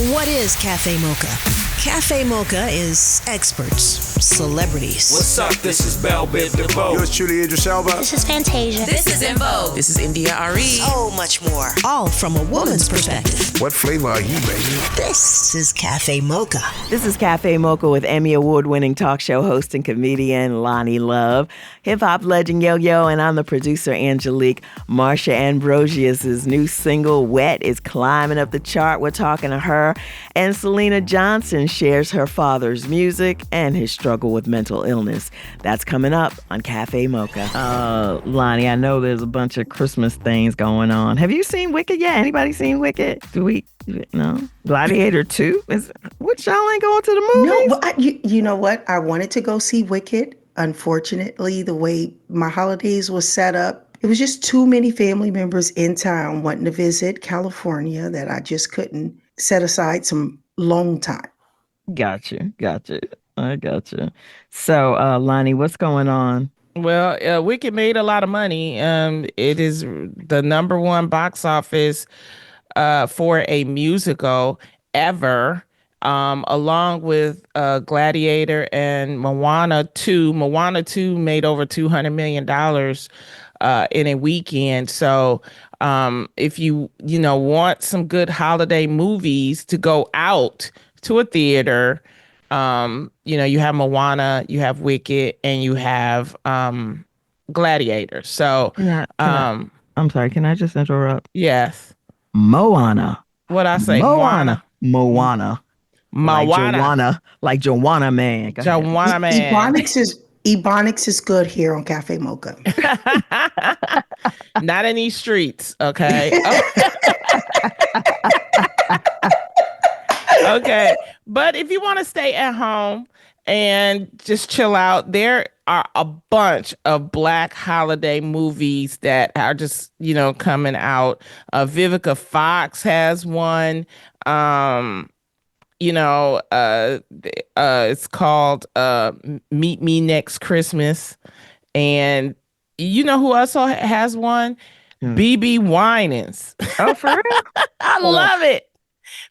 What is Cafe Mocha? Cafe Mocha is experts, celebrities. What's up? This is Bell Biv DeVoe. Yours truly, Idris Elba. This is Fantasia. This is In Vogue. This is India Ari. So much more. All from a woman's perspective. What flavor are you, baby? This is Cafe Mocha. This is Cafe Mocha with Emmy Award-winning talk show host and comedian Lonnie Love, hip-hop legend Yo-Yo, and I'm the producer Angelique. Marsha Ambrosius' new single, Wet, is climbing up the chart. We're talking to her. And Syleena Johnson shares her father's music and his struggle with mental illness. That's coming up on Cafe Mocha. Lonnie, I know there's a bunch of Christmas things going on. Have you seen Wicked yet? Anybody seen Wicked? No? Gladiator 2? Which y'all ain't going to the movies? No, you know what? I wanted to go see Wicked. Unfortunately, the way my holidays was set up, it was just too many family members in town wanting to visit California that I just couldn't set aside some long time. Gotcha. I gotcha. So, Lonnie, what's going on? Well, Wicked made a lot of money. It is the number one box office for a musical ever, along with Gladiator and Moana 2. Moana 2 made over $200 million in a weekend. So if you want some good holiday movies to go out to a theater, you have Moana, you have Wicked, and you have Gladiator. So I'm sorry, can I just interrupt? Yes. Moana. What I say? Moana. Like Joanna Man. Joanna Man. Ebonics is good here on Cafe Mocha. Not in these streets, okay? Okay. But if you want to stay at home and just chill out, there are a bunch of Black holiday movies that are just, coming out. Vivica Fox has one. It's called Meet Me Next Christmas. And you know who also has one? BB Winans. Oh, for real? I love it.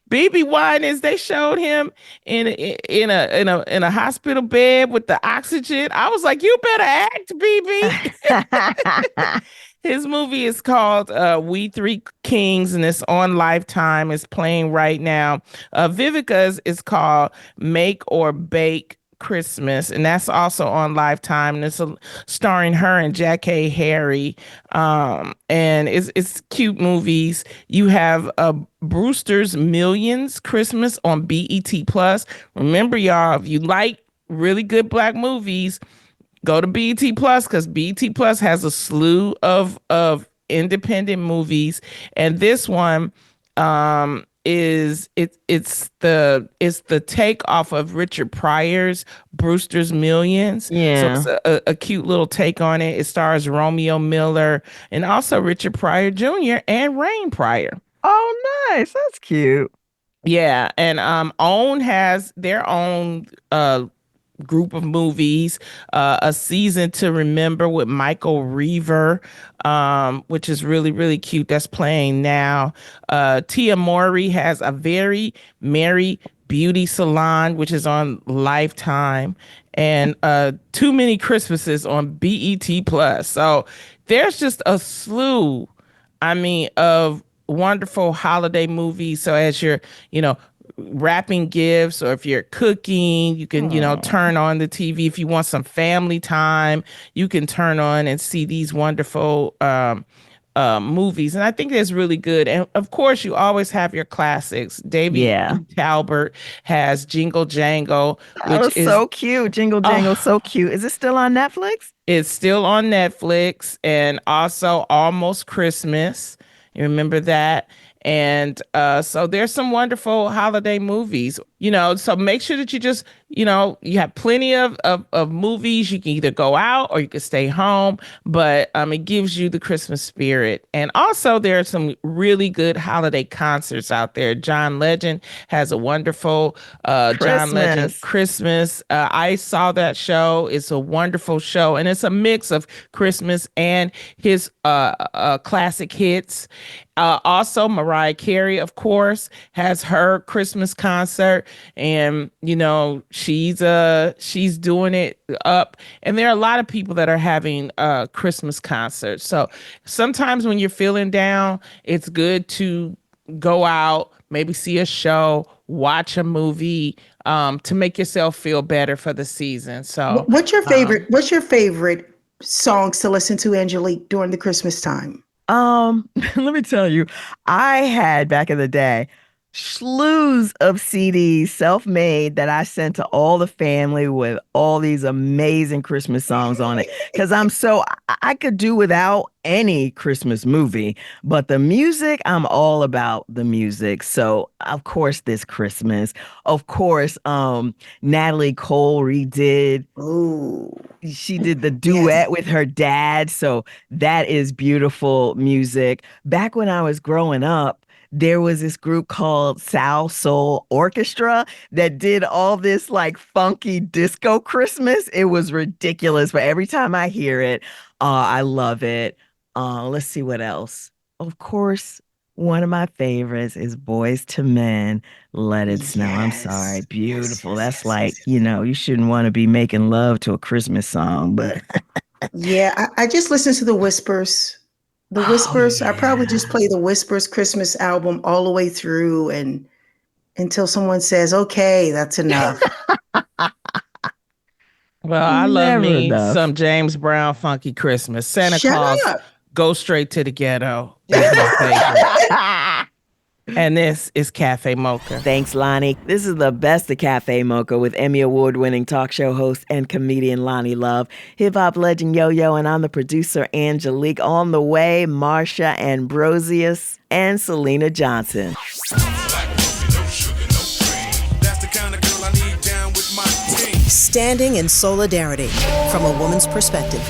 BB Winans, they showed him in a hospital bed with the oxygen. I was like, you better act, BB. His movie is called We Three Kings, and it's on Lifetime. It's playing right now. Vivica's is called Make or Bake Christmas, and that's also on Lifetime, and it's starring her and Jackée Harry, and it's cute movies. You have Brewster's Millions Christmas on BET Plus. Remember, y'all, if you like really good Black movies, go to BET Plus, because BET Plus has a slew of independent movies, and this one it's the take off of Richard Pryor's Brewster's Millions. Yeah. So it's a cute little take on it. It stars Romeo Miller and also Richard Pryor Jr. and Rain Pryor. Oh, nice. That's cute. Yeah, and OWN has their own group of movies, A Season to Remember with Michael Reaver, which is really, really cute. That's playing now. Tia Mowry has A Very Merry Beauty Salon, which is on Lifetime, and Too Many Christmases on BET Plus. So there's just a slew, of wonderful holiday movies. So as you're, wrapping gifts, or if you're cooking, you can turn on the TV. If you want some family time, you can turn on and see these wonderful movies, and I think that's really good. And of course, you always have your classics. David Talbert has Jingle Jangle, which is so cute. Jingle Jangle, so cute. Is it still on Netflix? It's still on Netflix, and also Almost Christmas. You remember that? And so there's some wonderful holiday movies, so make sure that you just, you have plenty of movies. You can either go out or you can stay home, but it gives you the Christmas spirit. And also there are some really good holiday concerts out there. John Legend has a wonderful John Legend Christmas. I saw that show. It's a wonderful show, and it's a mix of Christmas and his classic hits. Also, Mariah Mariah Carey, of course, has her Christmas concert, and she's doing it up. And there are a lot of people that are having Christmas concerts. So sometimes when you're feeling down, it's good to go out, maybe see a show, watch a movie, to make yourself feel better for the season. So what's your favorite? What's your favorite songs to listen to, Angelique, during the Christmas time? Let me tell you, I had back in the day slews of CDs, self-made, that I sent to all the family with all these amazing Christmas songs on it. Because I could do without any Christmas movie, but the music, I'm all about the music. So of course, this Christmas, of course, Natalie Cole redid. Ooh. She did the duet with her dad. So that is beautiful music. Back when I was growing up, there was this group called Soul Soul Orchestra that did all this like funky disco Christmas. It was ridiculous, but every time I hear it, I love it. Let's see what else. Of course, one of my favorites is Boys to Men, Let It Snow. I'm sorry, beautiful. That's like, you shouldn't want to be making love to a Christmas song, but Yeah, I just listened to the Whispers. The Whispers. I probably just yeah. play the Whispers Christmas album all the way through, and until someone says, "Okay, that's enough." Well, I love Never me enough. some James Brown Funky Christmas. Santa Shut Claus up. Go Straight to the Ghetto is my favorite. And this is Cafe Mocha. Thanks, Lonnie. This is the best of Cafe Mocha with Emmy Award-winning talk show host and comedian Lonnie Love, hip-hop legend Yo-Yo, and I'm the producer, Angelique. On the way, Marsha Ambrosius and Syleena Johnson. Standing in solidarity from a woman's perspective.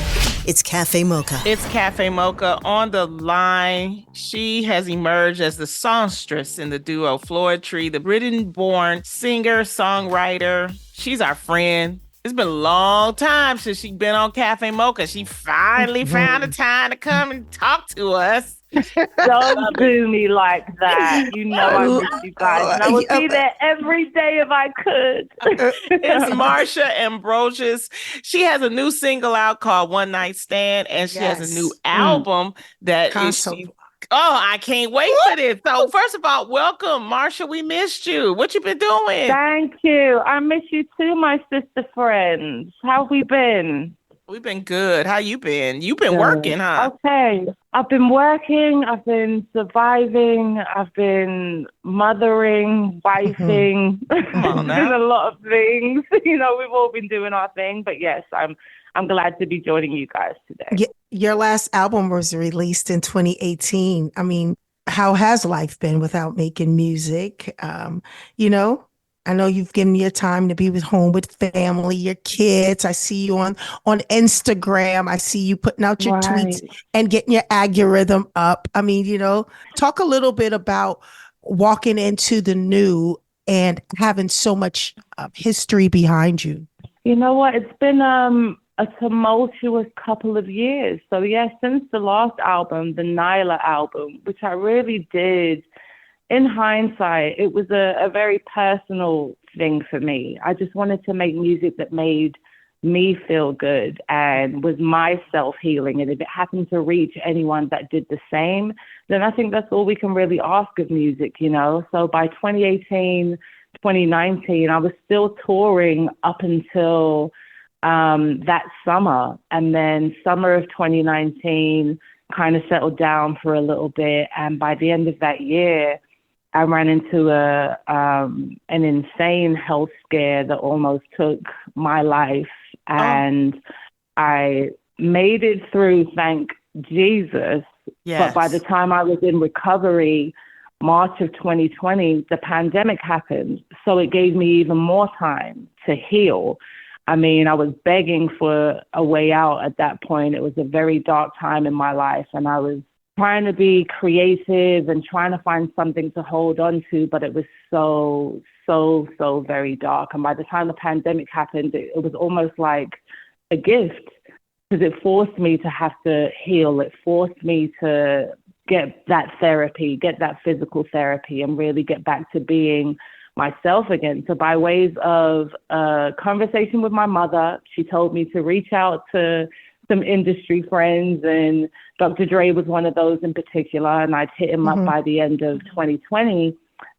It's Cafe Mocha. It's Cafe Mocha. On the line, she has emerged as the songstress in the duo Floetry, the Britain-born singer, songwriter. She's our friend. It's been a long time since she's been on Cafe Mocha. She finally found a time to come and talk to us. Don't do me like that. You know I miss you guys. And I would be there every day if I could. It's Marsha Ambrosius. She has a new single out called One Night Stand, and she has a new album that I can't wait for this. So first of all, welcome, Marsha. We missed you. What you been doing? Thank you. I miss you too, my sister friends. How have we been? We've been good. How you been? You've been working, huh? Okay. I've been working. I've been surviving. I've been mothering, wifing. It's been a lot of things. We've all been doing our thing. But yes, I'm glad to be joining you guys today. Your last album was released in 2018. I mean, how has life been without making music? I know you've given your time to be home with family, your kids. I see you on Instagram. I see you putting out your tweets and getting your algorithm up. I mean, talk a little bit about walking into the new and having so much history behind you. You know what? It's been a tumultuous couple of years. So yes, since the last album, the Nyla album, which I really did, in hindsight, it was a very personal thing for me. I just wanted to make music that made me feel good and was my self-healing. And if it happened to reach anyone that did the same, then I think that's all we can really ask of music, So by 2018, 2019, I was still touring up until that summer. And then summer of 2019 kind of settled down for a little bit. And by the end of that year, I ran into an insane health scare that almost took my life. And I made it through, thank Jesus. Yes. But by the time I was in recovery, March of 2020, the pandemic happened. So it gave me even more time to heal. I mean, I was begging for a way out at that point. It was a very dark time in my life, and I was trying to be creative and trying to find something to hold on to, but it was so very dark. And by the time the pandemic happened, it was almost like a gift, because it forced me to have to heal. It forced me to get that therapy, get that physical therapy, and really get back to being myself again. So by ways of a conversation with my mother, she told me to reach out to some industry friends, and Dr. Dre was one of those in particular. And I'd hit him up by the end of 2020,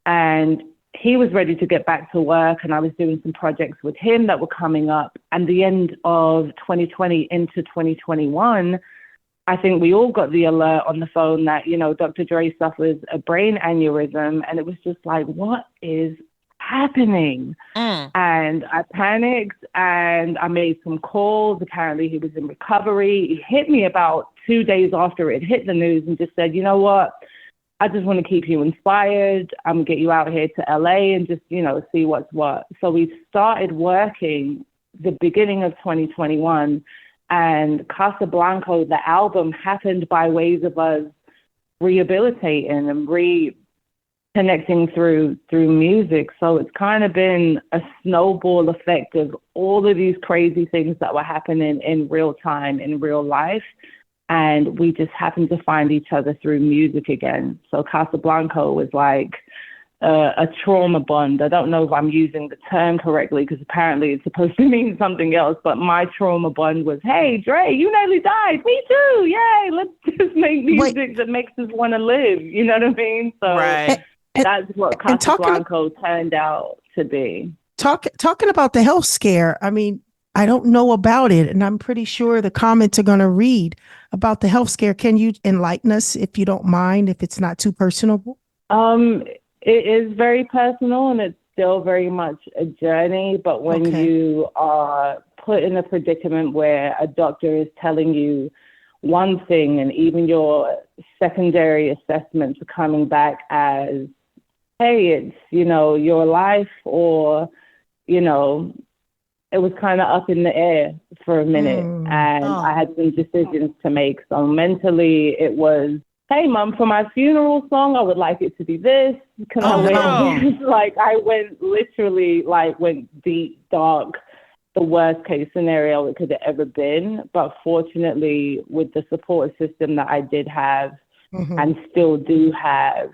and he was ready to get back to work. And I was doing some projects with him that were coming up. And the end of 2020 into 2021, I think we all got the alert on the phone that, you know, Dr. Dre suffers a brain aneurysm. And it was just like, what is happening? And I panicked and I made some calls. Apparently he was in recovery. He hit me about 2 days after it hit the news and just said, you know what? I just want to keep you inspired. I'm going to get you out here to LA and just, you know, see what's what. So we started working the beginning of 2021, and Casablanco, the album, happened by ways of us rehabilitating and reconnecting through music. So it's kind of been a snowball effect of all of these crazy things that were happening in real time, in real life. And we just happened to find each other through music again. So Casablanco was like a trauma bond. I don't know if I'm using the term correctly, because apparently it's supposed to mean something else. But my trauma bond was, hey, Dre, you nearly died. Me too. Yay. Let's just make music that makes us want to live. You know what I mean? So that's what Casablanco turned out to be. Talking about the health scare, I mean, I don't know about it, and I'm pretty sure the comments are going to read about the health scare. Can you enlighten us, if you don't mind, if it's not too personal? It is very personal, and it's still very much a journey. But when you are put in a predicament where a doctor is telling you one thing, and even your secondary assessments are coming back as, hey, it's, you know, your life, or, you know, it was kind of up in the air for a minute, and I had some decisions to make. So mentally, it was, hey, Mom, for my funeral song, I would like it to be this. Can I wait? Like, I went deep, dark, the worst case scenario it could have ever been. But fortunately, with the support system that I did have and still do have,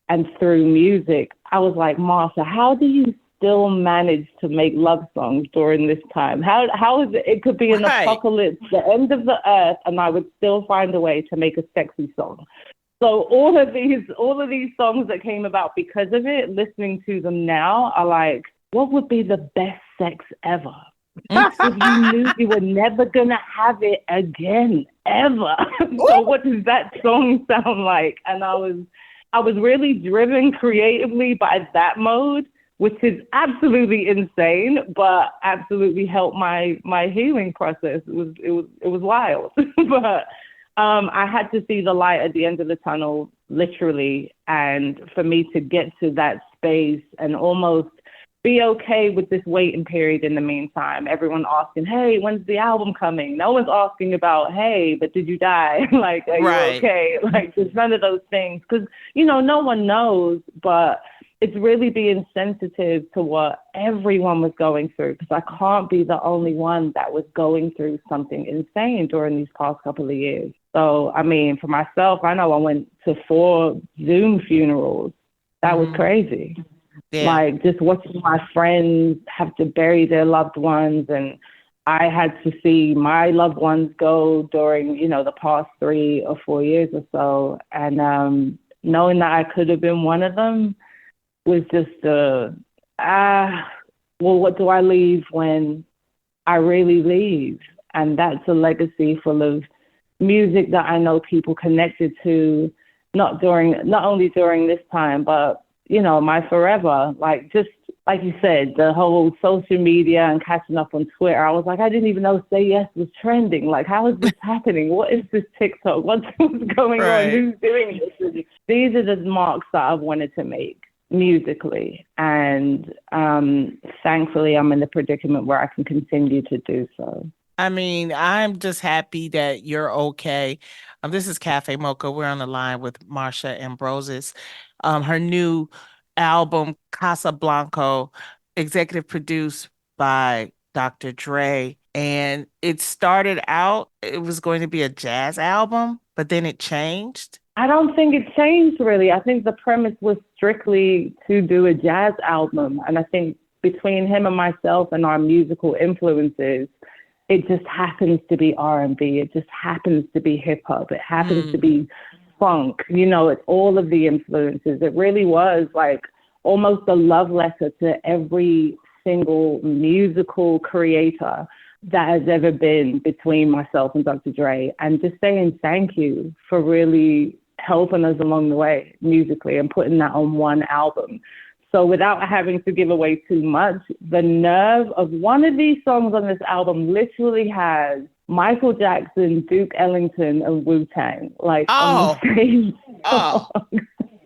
and through music, I was like, Marsha, how do you still manage to make love songs during this time? How is it? It could be an apocalypse, the end of the earth, and I would still find a way to make a sexy song. So all of these songs that came about because of it, listening to them now, are like, what would be the best sex ever? If you knew you were never gonna have it again, ever. So what does that song sound like? And I was really driven creatively by that mode, which is absolutely insane, but absolutely helped my healing process. It was wild. But I had to see the light at the end of the tunnel, literally. And for me to get to that space and almost be okay with this waiting period in the meantime. Everyone asking, hey, when's the album coming? No one's asking about, hey, but did you die? Like, are you okay? Like, there's none of those things. Because, you know, no one knows, but it's really being sensitive to what everyone was going through, because I can't be the only one that was going through something insane during these past couple of years. So, I mean, for myself, I know I went to 4 Zoom funerals. That was crazy. Yeah. Like, just watching my friends have to bury their loved ones, and I had to see my loved ones go during, you know, the past 3 or 4 years or so. And knowing that I could have been one of them was just well, what do I leave when I really leave? And that's a legacy full of music that I know people connected to, not only during this time, but, you know, my forever. Like, just like you said, the whole social media and catching up on Twitter, I was like, I didn't even know Say Yes was trending. Like, how is this happening? What is this TikTok? What's going on? Who's doing this? These are the marks that I've wanted to make musically, and thankfully I'm in the predicament where I can continue to do so. I mean, I'm just happy that you're okay. This is Cafe Mocha. We're on the line with Marsha Ambrosius. Her new album, Casablanco, executive produced by Dr. Dre. And it started out, it was going to be a jazz album, but then it changed. I don't think it changed really. I think the premise was strictly to do a jazz album. And I think between him and myself and our musical influences, it just happens to be R&B. It just happens to be hip hop. It happens to be funk. You know, it's all of the influences. It really was like almost a love letter to every single musical creator that has ever been between myself and Dr. Dre, and just saying thank you for really helping us along the way musically and putting that on one album. So without having to give away too much, the nerve of one of these songs on this album literally has Michael Jackson, Duke Ellington, and Wu-Tang like on the same song.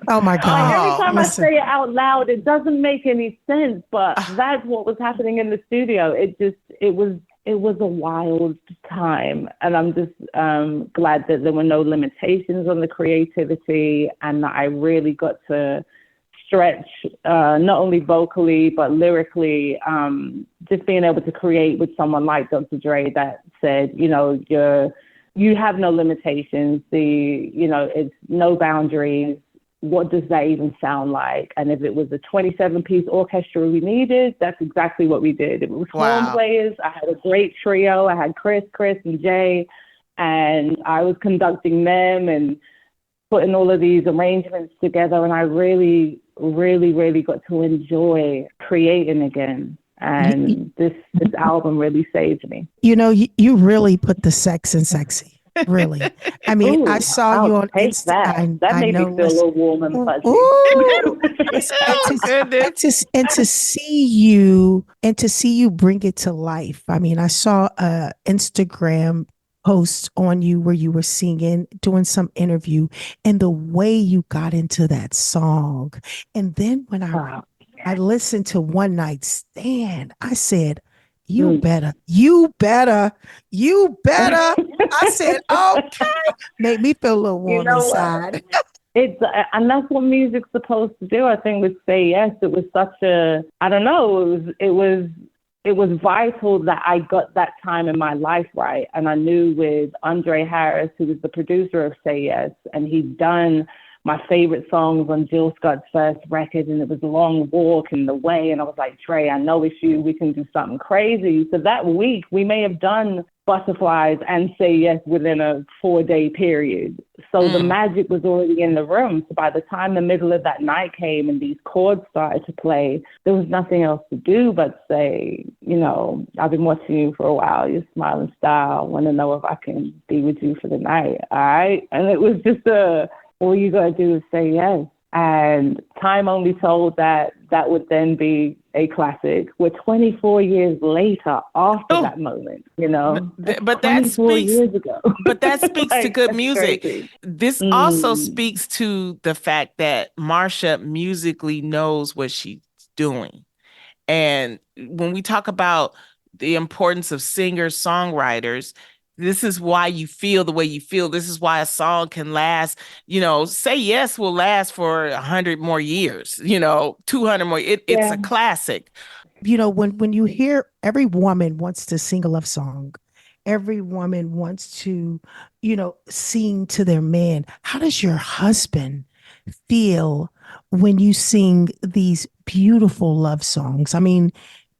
Oh my God. Like every time Listen. I say it out loud, it doesn't make any sense, but that's what was happening in the studio. It was a wild time. And I'm just glad that there were no limitations on the creativity and that I really got to stretch not only vocally, but lyrically, just being able to create with someone like Dr. Dre that said, you know, you have no limitations. It's no boundaries. What does that even sound like? And if it was a 27-piece orchestra we needed, that's exactly what we did. If it was horn players, I had a great trio. I had Chris, and Jay, and I was conducting them and putting all of these arrangements together. And I really, really, really got to enjoy creating again. And this album really saved me. You know, you really put the sex in sexy. Really. I mean, I saw you on Instagram. That made me feel a little warm and fuzzy. And to see you bring it to life. I mean, I saw a Instagram post on you where you were singing, doing some interview, and the way you got into that song. And then when I listened to One Night Stand, I said, you better. I said, okay. Made me feel a little warm inside. And that's what music's supposed to do. I think with Say Yes, it was such a, I don't know, it was vital that I got that time in my life right. And I knew with Andre Harris, who was the producer of Say Yes, and he'd done my favorite songs on Jill Scott's first record, and it was Long Walk and The Way. And I was like, Trey, I know it's you. We can do something crazy. So that week, we may have done Butterflies and Say Yes within a 4-day period. So the magic was already in the room. So by the time the middle of that night came and these chords started to play, there was nothing else to do but say, you know, I've been watching you for a while. Your smiling style. Want to know if I can be with you for the night. All right. And it was just all you got to do is say yes. And time only told that would then be a classic. We're 24 years later after that moment, you know. But that speaks years ago. But that speaks to good music. Crazy. This also speaks to the fact that Marsha musically knows what she's doing. And when we talk about the importance of singers, songwriters, this is why you feel the way you feel. This is why a song can last, you know, Say Yes will last for 100 more years, you know, 200 more. It's a classic. You know, when you hear every woman wants to sing a love song, every woman wants to, you know, sing to their man. How does your husband feel when you sing these beautiful love songs? I mean,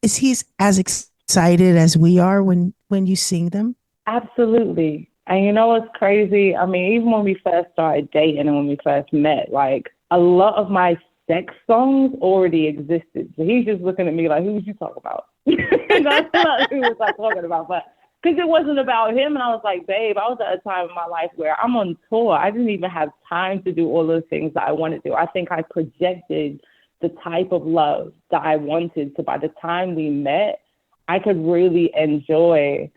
is he as excited as we are when you sing them? Absolutely. And you know what's crazy? I mean, even when we first started dating and when we first met, like a lot of my sex songs already existed. So he's just looking at me like, who was you talking about? That's not who was I talking about. But because it wasn't about him. And I was like, babe, I was at a time in my life where I'm on tour. I didn't even have time to do all those things that I wanted to do. I think I projected the type of love that I wanted. So by the time we met, I could really enjoy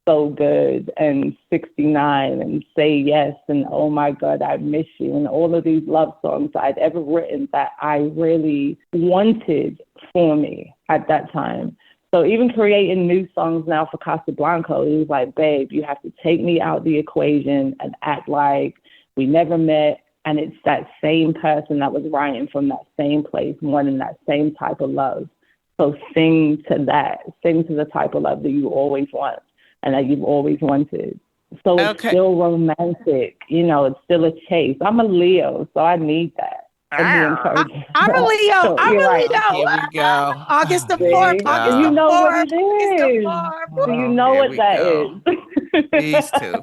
So Good and 69 and Say Yes and Oh My God, I Miss You and all of these love songs I'd ever written that I really wanted for me at that time. So even creating new songs now for Casablanco, it was like, babe, you have to take me out the equation and act like we never met. And it's that same person that was writing from that same place, wanting that same type of love. So sing to that, sing to the type of love that you always want and that you've always wanted. So it's still romantic. It's still a chase. I'm a Leo, so I need that. I'm a Leo. So, I'm a Leo. Here we go. August the Here 4th. we August go. you the know 4th. what it is. August the 4th. So you know Here what we that go. is. These two.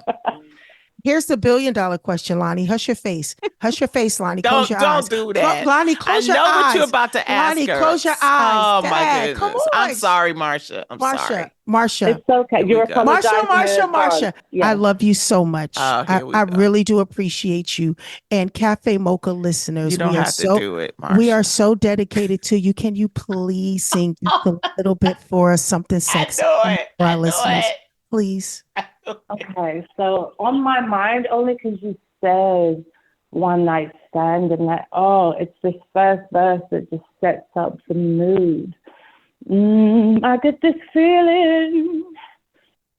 Here's the $1 billion question, Lonnie. Hush your face. Hush your face, Lonnie. Close your eyes. Don't do that. Lonnie, close your eyes. I know what you're about to ask Lonnie, her. close your eyes. Oh, Dad, my goodness. come on. I'm sorry, Marsha. I'm sorry. Marsha. It's okay. Here You're we go. apologizing. Marsha. Yes. I love you so much. Oh, here we I go. really do appreciate you. And Cafe Mocha listeners, You don't have to do it, Marsha. we are so dedicated to you. Can you please sing just a little bit for us, something sexy for our listeners? Please. Okay, so on my mind, only because you said one night stand, and it's this first verse that just sets up the mood. I get this feeling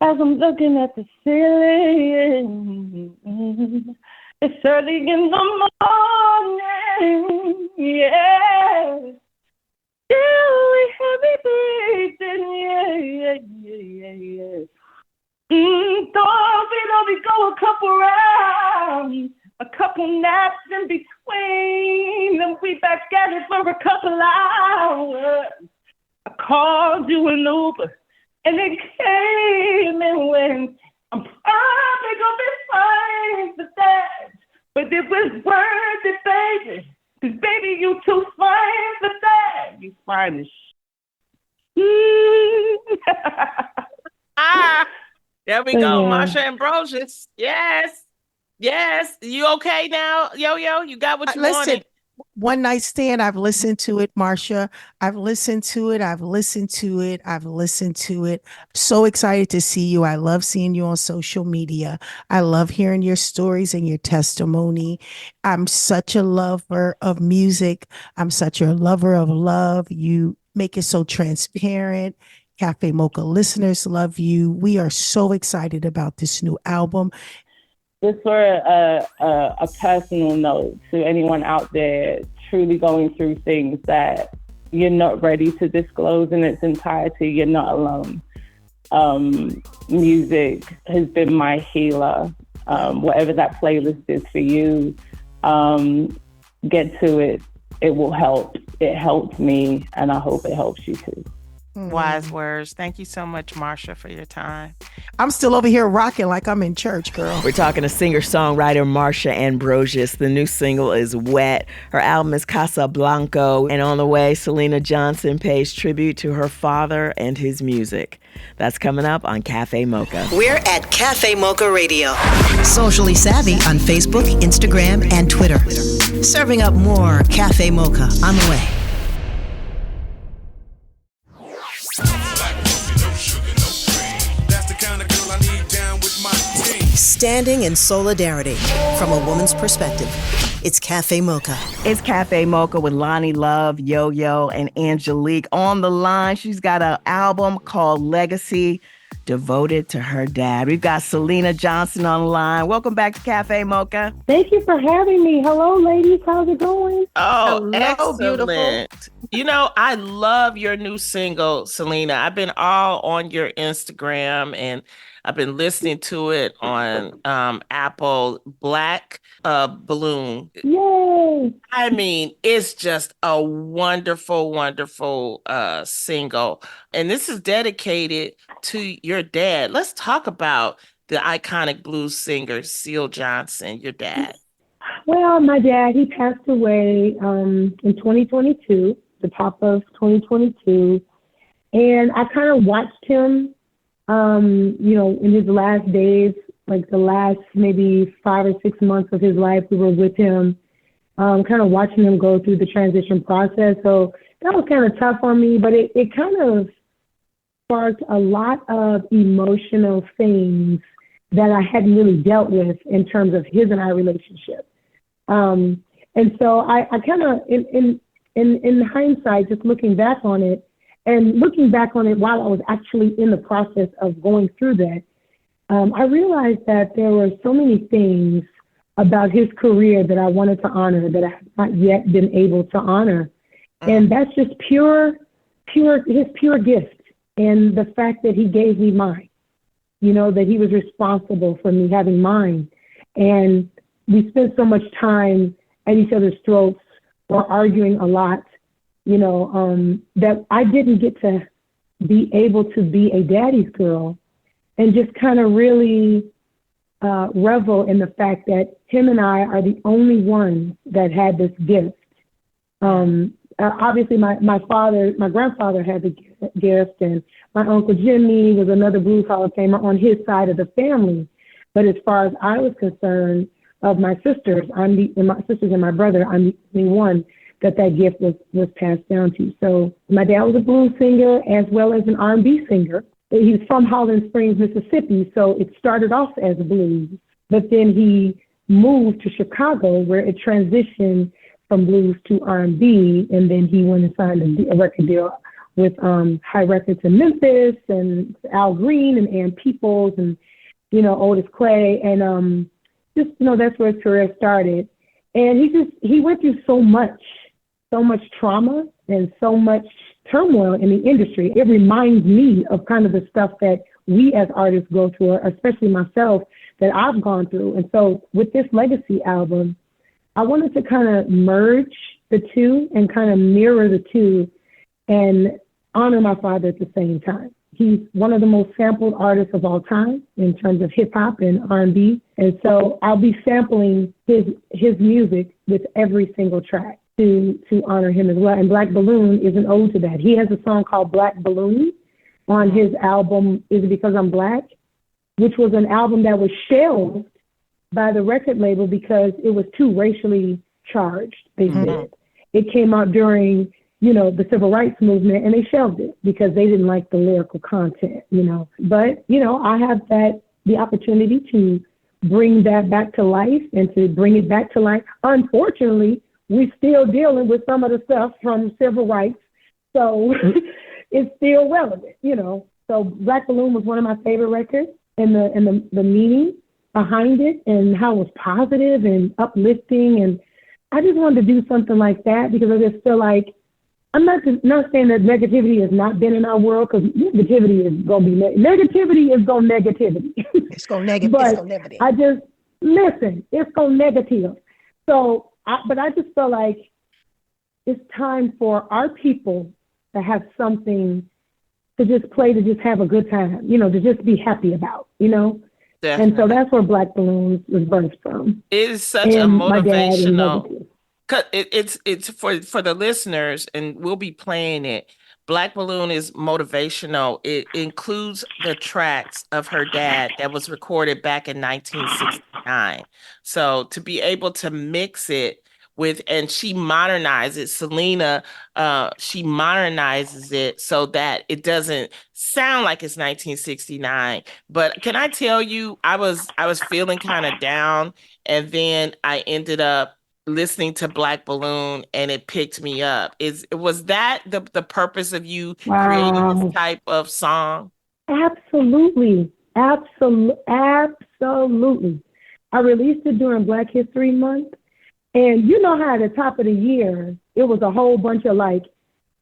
as I'm looking at the ceiling. It's early in the morning, yeah. Still we heavy breathing, yeah. Don't we go a couple rounds, a couple naps in between, and we back at it for a couple hours. I called you an Uber, and it came and went. I'm probably gonna be fine for that, but it was worth it, baby. 'Cause baby, you too fine for that. You fine as There we go, Marsha Ambrosius. Yes. You okay now, Yo-Yo? You got what you wanted? One Night Stand, I've listened to it, Marsha. I've listened to it. So excited to see you. I love seeing you on social media. I love hearing your stories and your testimony. I'm such a lover of music. I'm such a lover of love. You make it so transparent. Cafe Mocha listeners love you. We are so excited about this new album. Just for a personal note to anyone out there truly going through things that you're not ready to disclose in its entirety, you're not alone. Music has been my healer. Whatever that playlist is for you, get to it. It will help. It helped me, and I hope it helps you too. Wise words. Thank you so much, Marsha, for your time. I'm still over here rocking like I'm in church, girl. We're talking to singer-songwriter Marsha Ambrosius. The new single is Wet. Her album is Casablanco. And on the way, Syleena Johnson pays tribute to her father and his music. That's coming up on Cafe Mocha. We're at Cafe Mocha Radio. Socially savvy on Facebook, Instagram, and Twitter. Serving up more Cafe Mocha on the way. Standing in solidarity from a woman's perspective. It's Cafe Mocha. It's Cafe Mocha with Lonnie Love, Yo-Yo, and Angelique. On the line, she's got an album called Legacy, devoted to her dad. We've got Syleena Johnson on the line. Welcome back to Cafe Mocha. Thank you for having me. Hello, ladies. How's it going? Oh, Hello, excellent. beautiful. I love your new single, Syleena. I've been all on your Instagram, and I've been listening to it on Apple. Black Balloon. Yay! I mean, it's just a wonderful, wonderful single. And this is dedicated to your dad. Let's talk about the iconic blues singer, Syleena Johnson, your dad. Well, my dad, he passed away in 2022, the top of 2022. And I kind of watched him, in his last days, like the last maybe 5 or 6 months of his life, we were with him, kind of watching him go through the transition process. So that was kind of tough on me, but it kind of sparked a lot of emotional things that I hadn't really dealt with in terms of his and I relationship. And so I kind of, in hindsight, just looking back on it, while I was actually in the process of going through that, I realized that there were so many things about his career that I wanted to honor that I have not yet been able to honor. And that's just his pure gift and the fact that he gave me mine. that he was responsible for me having mine. And we spent so much time at each other's throats or arguing a lot, that I didn't get to be able to be a daddy's girl and just kind of really revel in the fact that him and I are the only ones that had this gift. Obviously, my grandfather had the gift, and my Uncle Jimmy was another Blues Hall of Famer on his side of the family. But as far as I was concerned, of my sisters, my sisters and my brother, I'm the only one that gift was passed down to. So my dad was a blues singer as well as an R&B singer. He's from Holland Springs, Mississippi, so it started off as blues, but then he moved to Chicago where it transitioned from blues to R&B, and then he went and signed a record deal with High Records in Memphis and Al Green and Ann Peoples and, Otis Clay, and that's where his career started. And he went through so much trauma and so much turmoil in the industry. It reminds me of kind of the stuff that we as artists go through, especially myself, that I've gone through. And so with this Legacy album, I wanted to kind of merge the two and kind of mirror the two and honor my father at the same time. He's one of the most sampled artists of all time in terms of hip hop and R&B. And so I'll be sampling his music with every single track to honor him as well. And Black Balloon is an ode to that. He has a song called Black Balloon on his album, Is It Because I'm Black, which was an album that was shelved by the record label because it was too racially charged, they said. It came out during the civil rights movement, and they shelved it because they didn't like the lyrical content, But, I have the opportunity to bring that back to life and to bring it back to life. Unfortunately, we're still dealing with some of the stuff from civil rights, so it's still relevant, So Black Balloon was one of my favorite records, and the meaning behind it and how it was positive and uplifting. And I just wanted to do something like that because I just feel like, I'm not saying that negativity has not been in our world, because negativity is going to be negativity is going negativity. It's going negative. But it's going negative. I just listen. It's going negative. So, but I just feel like it's time for our people to have something to just play, to just have a good time, to just be happy about, Definitely. And so that's where Black Balloons was birthed from. It is such a motivational. It's for the listeners, and we'll be playing it. Black Balloon is motivational. It includes the tracks of her dad that was recorded back in 1969. So to be able to mix it with, and she modernizes Syleena, she modernizes it so that it doesn't sound like it's 1969. But can I tell you, I was feeling kind of down, and then I ended up listening to Black Balloon, and it picked me up. Was that the purpose of you creating this type of song? Absolutely. I released it during Black History Month, and you know how at the top of the year it was a whole bunch of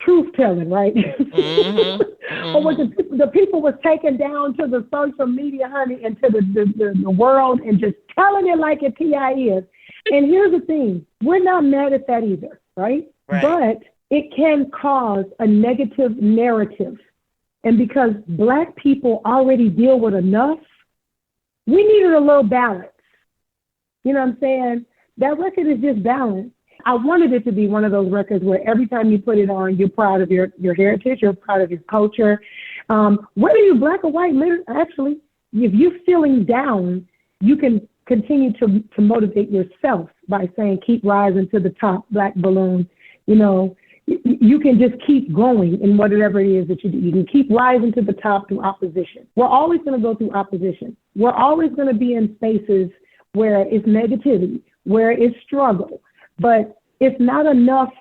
truth telling, right? But what the people was taken down to the social media, honey, and to the world, and just telling it like it is. And here's the thing, we're not mad at that either, right? But it can cause a negative narrative. And because Black people already deal with enough, we needed a little balance. You know what I'm saying? That record is just balanced. I wanted it to be one of those records where every time you put it on, you're proud of your heritage, you're proud of your culture. Whether you're Black or white, actually, if you're feeling down, you can continue to motivate yourself by saying, keep rising to the top, Black Balloon. You can just keep going in whatever it is that you do. You can keep rising to the top through opposition. We're always going to go through opposition. We're always going to be in spaces where it's negativity, where it's struggle. But it's not enough,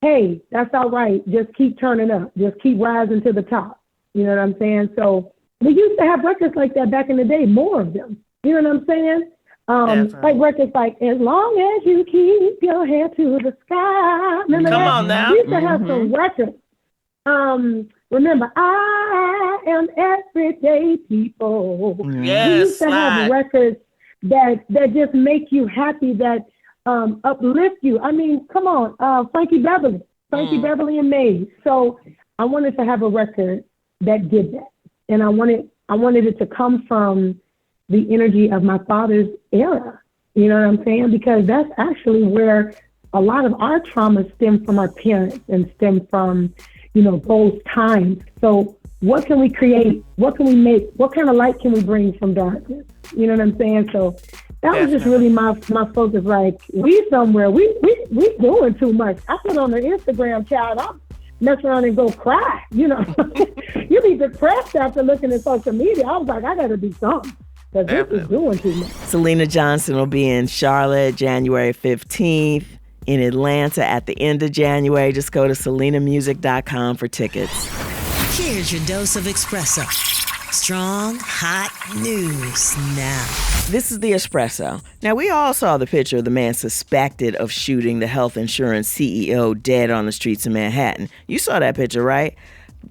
hey, that's all right, just keep turning up, just keep rising to the top. You know what I'm saying? So we used to have records like that back in the day, more of them. You know what I'm saying? Like records like As Long As You Keep Your Head to the Sky. Remember Come that? on now. We used to have some records. Remember, I am everyday people. Yes, We used to have records that just make you happy, that uplift you. I mean, come on, Frankie Beverly and Maze. So I wanted to have a record that did that, and I wanted it to come from the energy of my father's era. You know what I'm saying? Because that's actually where a lot of our trauma stem from our parents and stem from, those times. So what can we create? What can we make? What kind of light can we bring from darkness? You know what I'm saying? So that was just really my focus. Like, we somewhere, we doing too much. I put on the Instagram, child, I'm mess around and go cry. You be depressed after looking at social media. I was like, I gotta do something. Because this is doing too much. Syleena Johnson will be in Charlotte January 15th, in Atlanta at the end of January. Just go to SylenaMusic.com for tickets. Here's your dose of espresso. Strong, hot news now. This is the espresso. Now, we all saw the picture of the man suspected of shooting the health insurance CEO dead on the streets of Manhattan. You saw that picture, right?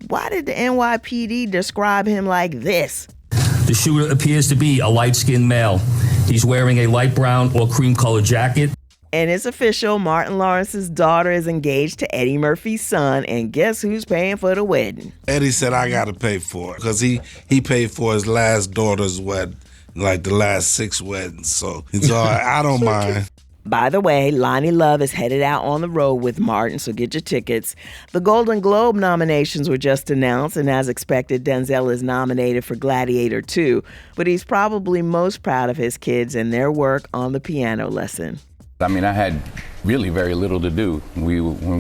Why did the NYPD describe him like this? The shooter appears to be a light-skinned male. He's wearing a light brown or cream-colored jacket. And it's official, Martin Lawrence's daughter is engaged to Eddie Murphy's son, and guess who's paying for the wedding? Eddie said, I got to pay for it, because he paid for his last daughter's wedding, like the last 6 weddings, so it's all right. I don't mind. By the way, Lonnie Love is headed out on the road with Martin, so get your tickets. The Golden Globe nominations were just announced, and as expected, Denzel is nominated for Gladiator 2, but he's probably most proud of his kids and their work on the piano lesson. I mean, I had really very little to do. When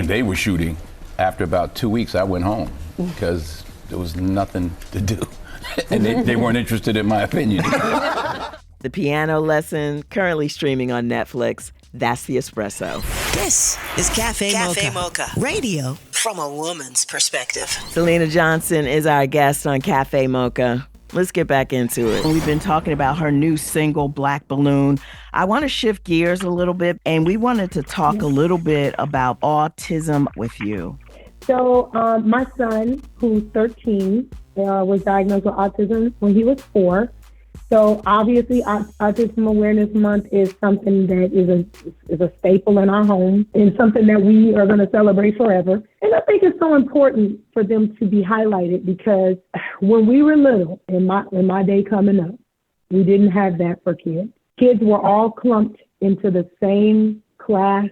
they were shooting, after about 2 weeks, I went home because there was nothing to do. And they weren't interested in my opinion. The piano lesson, currently streaming on Netflix. That's the espresso. This is Cafe Mocha. Radio from a woman's perspective. Syleena Johnson is our guest on Cafe Mocha. Let's get back into it. We've been talking about her new single, Black Balloon. I want to shift gears a little bit, and we wanted to talk a little bit about autism with you. So my son, who's 13, was diagnosed with autism when he was 4. So obviously, Autism Awareness Month is something that is a staple in our home and something that we are going to celebrate forever. And I think it's so important for them to be highlighted because when we were little, in my day coming up, we didn't have that for kids. Kids were all clumped into the same class,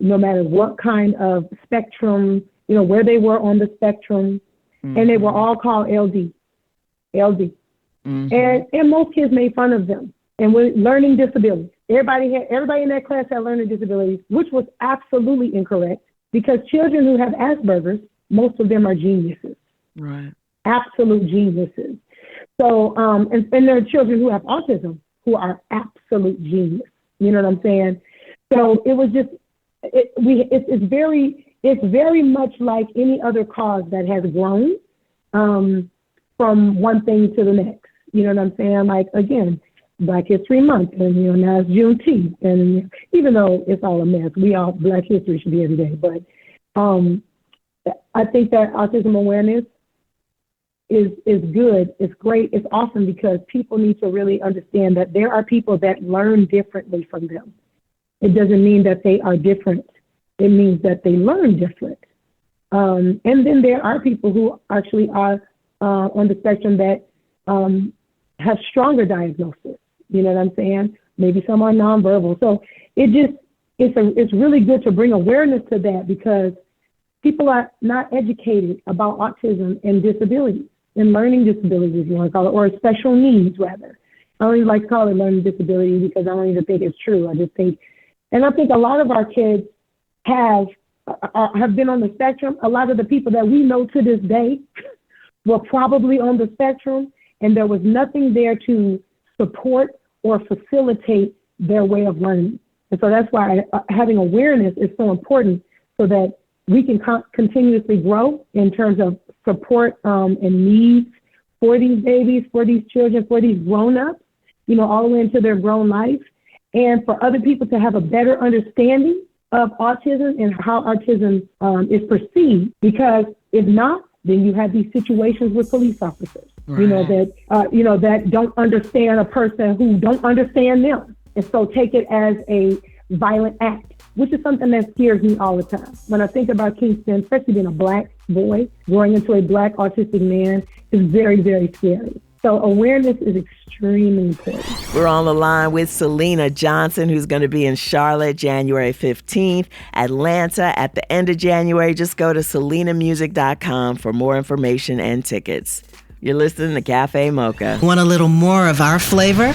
no matter what kind of spectrum, where they were on the spectrum, and they were all called LD. Mm-hmm. And most kids made fun of them. And with learning disabilities, everybody in that class had learning disabilities, which was absolutely incorrect because children who have Asperger's, most of them are geniuses. Right. Absolute geniuses. So, and there are children who have autism who are absolute genius. You know what I'm saying? So it was just, it's very much like any other cause that has grown from one thing to the next. You know what I'm saying? Like, again, Black History Month, and, now it's Juneteenth. And even though it's all a mess, Black history should be every day. But I think that autism awareness is good. It's great. It's awesome because people need to really understand that there are people that learn differently from them. It doesn't mean that they are different. It means that they learn different. And then there are people who actually are on the spectrum that have stronger diagnosis. You know what I'm saying? Maybe some are nonverbal. So it's really good to bring awareness to that because people are not educated about autism and disabilities and learning disabilities, if you want to call it, or special needs rather. I don't even like to call it learning disability because I don't even think it's true. I think a lot of our kids have been on the spectrum. A lot of the people that we know to this day were probably on the spectrum, and there was nothing there to support or facilitate their way of learning. And so that's why having awareness is so important so that we can continuously grow in terms of support and needs for these babies, for these children, for these grown-ups, all the way into their grown life, and for other people to have a better understanding of autism and how autism is perceived. Because if not, Then you have these situations with police officers, that don't understand a person who don't understand them. And so take it as a violent act, which is something that scares me all the time. When I think about Kingston, especially being a Black boy, growing into a Black autistic man, is very, very scary. So awareness is extremely important. We're on the line with Syleena Johnson, who's going to be in Charlotte January 15th, Atlanta at the end of January. Just go to SyleenaMusic.com for more information and tickets. You're listening to Cafe Mocha. Want a little more of our flavor?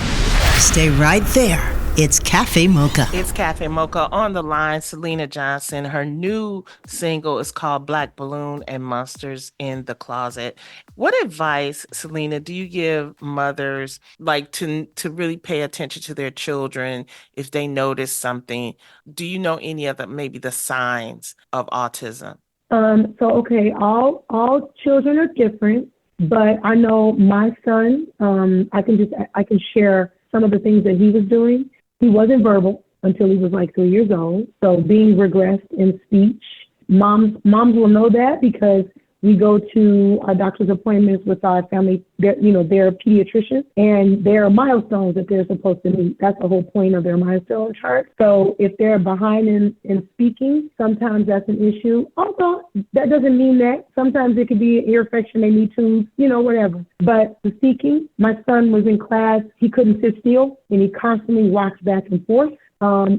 Stay right there. It's Cafe Mocha. It's Cafe Mocha. On the line, Syleena Johnson. Her new single is called Black Balloon and Monsters in the Closet. What advice, Syleena, do you give mothers to really pay attention to their children if they notice something? Do you know any of maybe the signs of autism? All children are different, but I know my son, I can share some of the things that he was doing. He wasn't verbal until he was 3 years old. So being regressed in speech, moms will know that because we go to our doctor's appointments with our family, they're pediatricians, and there are milestones that they're supposed to meet. That's the whole point of their milestone chart. So if they're behind in speaking, sometimes that's an issue. Although that doesn't mean that. Sometimes it could be an ear infection, they need to, whatever. But the speaking, my son was in class, he couldn't sit still, and he constantly walked back and forth.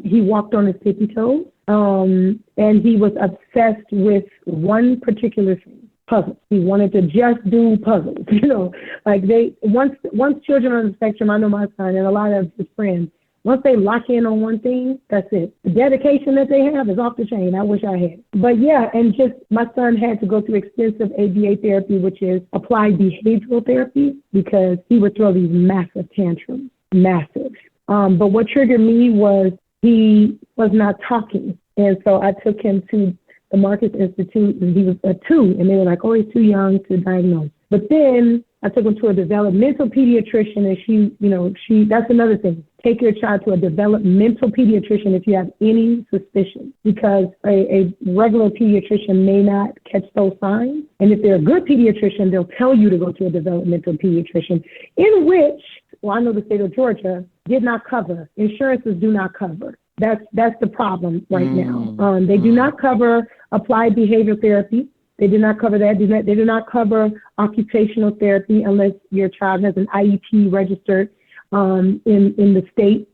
He walked on his tippy toes, and he was obsessed with one particular thing. Puzzles. He wanted to just do puzzles, once children are on the spectrum, I know my son and a lot of his friends, once they lock in on one thing, that's it. The dedication that they have is off the chain. I wish I had. But yeah, and just my son had to go through extensive ABA therapy, which is applied behavioral therapy, because he would throw these massive tantrums, massive. But what triggered me was he was not talking. And so I took him to the Marcus Institute, and he was a 2, and they were like, oh, he's too young to diagnose. But then I took him to a developmental pediatrician, and she that's another thing. Take your child to a developmental pediatrician if you have any suspicion, because a regular pediatrician may not catch those signs. And if they're a good pediatrician, they'll tell you to go to a developmental pediatrician, in which, I know the state of Georgia did not cover. Insurances do not cover. That's the problem right now. They do not cover applied behavioral therapy. They do not cover that. They do not cover occupational therapy unless your child has an IEP registered in the state,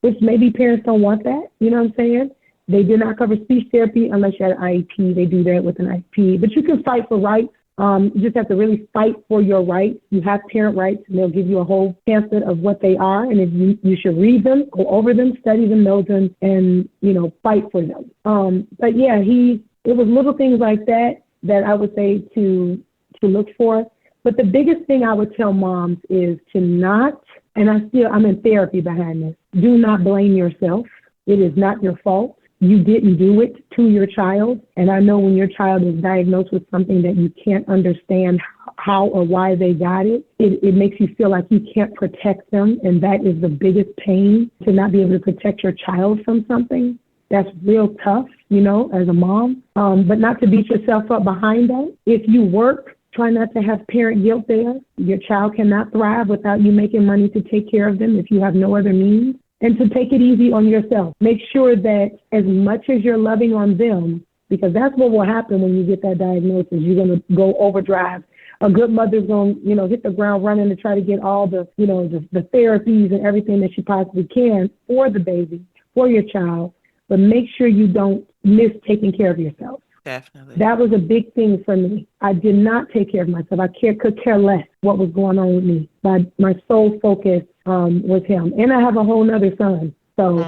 which maybe parents don't want that. You know what I'm saying? They do not cover speech therapy unless you have an IEP. They do that with an IEP. But you can fight for rights. You just have to really fight for your rights. You have parent rights, and they'll give you a whole pamphlet of what they are. And if you should read them, go over them, study them, know them, and, fight for them. But yeah, it was little things like that I would say to look for. But the biggest thing I would tell moms is to not, and I'm in therapy behind this, do not blame yourself. It is not your fault. You didn't do it to your child. And I know when your child is diagnosed with something that you can't understand how or why they got it, it makes you feel like you can't protect them. And that is the biggest pain, to not be able to protect your child from something. That's real tough, as a mom. But not to beat yourself up behind that. If you work, try not to have parent guilt there. Your child cannot thrive without you making money to take care of them if you have no other means. And to take it easy on yourself. Make sure that as much as you're loving on them, because that's what will happen when you get that diagnosis, you're going to go overdrive. A good mother's going to, hit the ground running to try to get all the, the therapies and everything that she possibly can for the baby, for your child. But make sure you don't miss taking care of yourself. Definitely. That was a big thing for me. I did not take care of myself. I could care less what was going on with me. My sole focus was him. And I have a whole nother son. So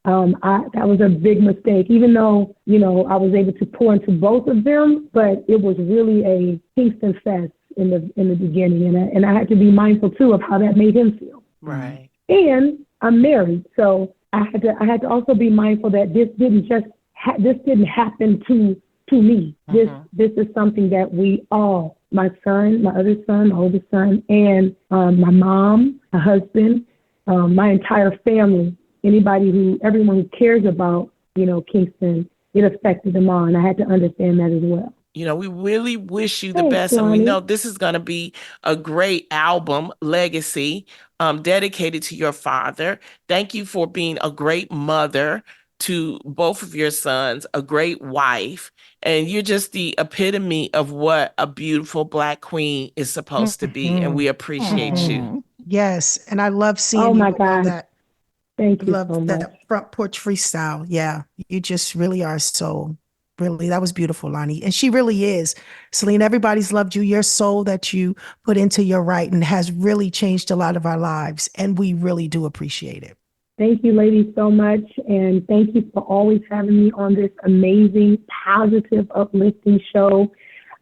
that was a big mistake, even though, I was able to pour into both of them, but it was really a Kingston fest in the beginning. And I had to be mindful too of how that made him feel. Right. And I'm married. So I had to also be mindful that this didn't happen to me. This is something that we all, my son, my other son, my oldest son, and my mom, my husband, my entire family, everyone who cares about, Kingston, it affected them all. And I had to understand that as well. You know, we really wish you the Thanks, best, and we Lonnie. know this is going to be a great album, Legacy, dedicated to your father. Thank you for being a great mother to both of your sons, a great wife, and you're just the epitome of what a beautiful Black queen is supposed to be, and we appreciate you. Yes, and I love seeing Oh you my with all God. that. Thank you so Love much. that front porch freestyle. Yeah, you just really are so really. That was beautiful, Lonnie, and she really is. Syleena, everybody's loved you. Your soul that you put into your writing has really changed a lot of our lives, and we really do appreciate it. Thank you, ladies, so much. And thank you for always having me on this amazing, positive, uplifting show.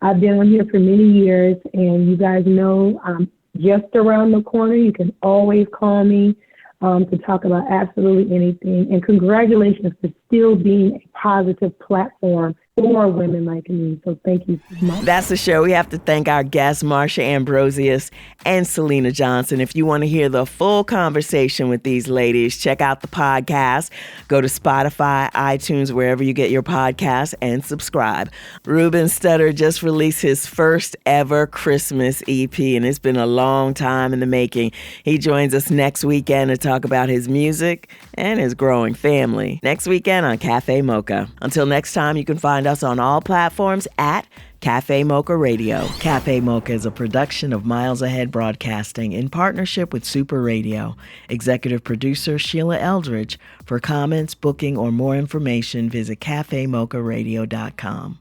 I've been on here for many years, and you guys know I'm just around the corner. You can always call me to talk about absolutely anything. And congratulations for still being a positive platform for women like me. So thank you so much. That's the show. We have to thank our guests, Marsha Ambrosius and Syleena Johnson. If you want to hear the full conversation with these ladies, check out the podcast. Go to Spotify, iTunes, wherever you get your podcasts, and subscribe. Ruben Studdard just released his first ever Christmas EP, and it's been a long time in the making. He joins us next weekend to talk about his music and his growing family. Next weekend on Cafe Mocha. Until next time, you can find us on all platforms at Cafe Mocha Radio. Cafe Mocha is a production of Miles Ahead Broadcasting in partnership with Super Radio. Executive producer Sheila Eldridge. For comments, booking, or more information, visit cafemocharadio.com.